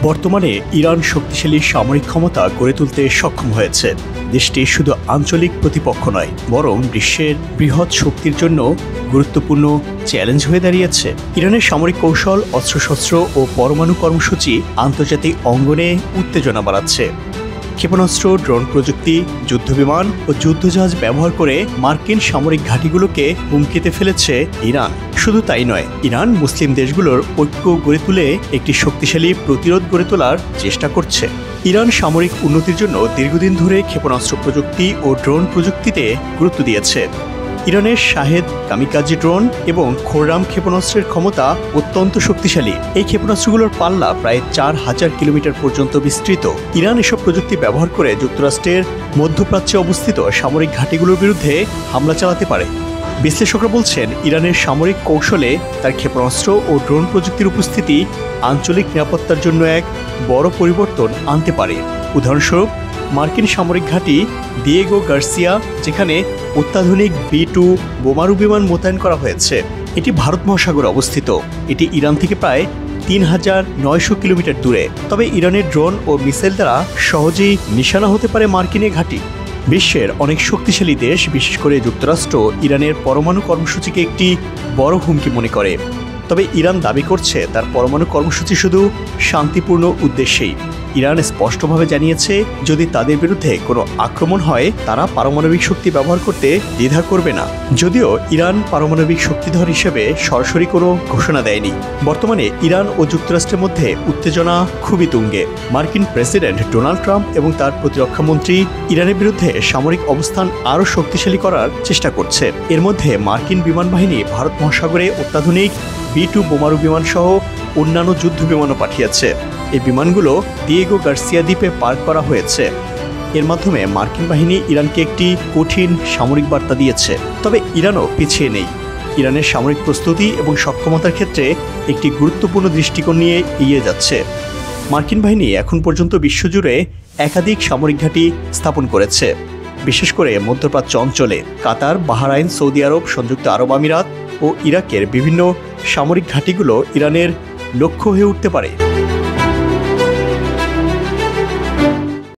বর্তমানে ইরান শক্তিশালী সামরিক ক্ষমতা গড়ে তুলতে সক্ষম হয়েছে। দেশটি শুধু আঞ্চলিক প্রতিপক্ষ নয়, বরং বিশ্বের বৃহৎ শক্তির জন্য গুরুত্বপূর্ণ চ্যালেঞ্জ হয়ে দাঁড়িয়েছে। ইরানের সামরিক কৌশল, অস্ত্রশস্ত্র ও পরমাণু কর্মসূচি আন্তর্জাতিক অঙ্গনে উত্তেজনা বাড়াচ্ছে। ক্ষেপণাস্ত্র, ড্রোন প্রযুক্তি, যুদ্ধবিমান ও যুদ্ধজাহাজ ব্যবহার করে মার্কিন সামরিক ঘাঁটিগুলোকে হুমকিতে ফেলেছে ইরান। শুধু তাই নয়, ইরান মুসলিম দেশগুলোর ঐক্য গড়ে তুলে একটি শক্তিশালী প্রতিরোধ গড়ে তোলার চেষ্টা করছে। ইরান সামরিক উন্নতির জন্য দীর্ঘদিন ধরে ক্ষেপণাস্ত্র প্রযুক্তি ও ড্রোন প্রযুক্তিতে গুরুত্ব দিয়েছে। ইরানের শাহেদ কামিকাজি ড্রোন এবং খোররাম ক্ষেপণাস্ত্রের ক্ষমতা অত্যন্ত শক্তিশালী। এই ক্ষেপণাস্ত্রগুলোর পাল্লা প্রায় 4000 কিলোমিটার পর্যন্ত বিস্তৃত। ইরান এসব প্রযুক্তি ব্যবহার করে যুক্তরাষ্ট্রের মধ্যপ্রাচ্যে অবস্থিত সামরিক ঘাঁটিগুলোর বিরুদ্ধে হামলা চালাতে পারে। বিশ্লেষকরা বলছেন, ইরানের সামরিক কৌশলে তার ক্ষেপণাস্ত্র ও ড্রোন প্রযুক্তির উপস্থিতি আঞ্চলিক নিরাপত্তার জন্য এক বড় পরিবর্তন আনতে পারে। উদাহরণস্বরূপ, মার্কিন সামরিক ঘাঁটি দিয়েগো গার্সিয়া, যেখানে অত্যাধুনিক B-2 বোমারু বিমান মোতায়েন করা হয়েছে, এটি ভারত মহাসাগরে অবস্থিত। এটি ইরান থেকে প্রায় 3900 কিলোমিটার দূরে। তবে ইরানের ড্রোন ও মিসাইল দ্বারা সহজেই নিশানা হতে পারে মার্কিন ঘাঁটি। বিশ্বের অনেক শক্তিশালী দেশ, বিশেষ করে যুক্তরাষ্ট্র, ইরানের পরমাণু কর্মসূচিকে একটি বড় হুমকি মনে করে। তবে ইরান দাবি করছে তার পরমাণু কর্মসূচি শুধু শান্তিপূর্ণ উদ্দেশ্যেই। ইরান স্পষ্টভাবে জানিয়েছে, যদি তাদের বিরুদ্ধে কোনো আক্রমণ হয়, তারা পারমাণবিক শক্তি ব্যবহার করতে দ্বিধা করবে না। যদিও ইরান পারমাণবিক শক্তিধর হিসেবে সরাসরি কোনো ঘোষণা দেয়নি। বর্তমানে ইরান ও যুক্তরাষ্ট্রের মধ্যে উত্তেজনা খুবই তুঙ্গে। মার্কিন প্রেসিডেন্ট ডোনাল্ড ট্রাম্প এবং তার প্রতিরক্ষা মন্ত্রী ইরানের বিরুদ্ধে সামরিক অবস্থান আরও শক্তিশালী করার চেষ্টা করছে। এর মধ্যে মার্কিন বিমান বাহিনী ভারত মহাসাগরে অত্যাধুনিক B-2 বোমারু বিমান সহ অন্যান্য যুদ্ধ বিমানও পাঠিয়েছে। এই বিমানগুলো দিয়েগো গার্সিয়া দ্বীপে পার্ক করা হয়েছে। এর মাধ্যমে মার্কিন বাহিনী ইরানকে একটি কঠিন সামরিক বার্তা দিয়েছে। তবে ইরানও পিছিয়ে নেই। ইরানের সামরিক প্রস্তুতি এবং সক্ষমতার ক্ষেত্রে একটি গুরুত্বপূর্ণ দৃষ্টিকোণ নিয়ে এগিয়ে যাচ্ছে। মার্কিন বাহিনী এখন পর্যন্ত বিশ্বজুড়ে একাধিক সামরিক ঘাঁটি স্থাপন করেছে, বিশেষ করে মধ্যপ্রাচ্য অঞ্চলে। কাতার, বাহরাইন, সৌদি আরব, সংযুক্ত আরব আমিরাত ও ইরাকের বিভিন্ন সামরিক ঘাঁটিগুলো ইরানের লক্ষ্য হয়ে উঠতে পারে।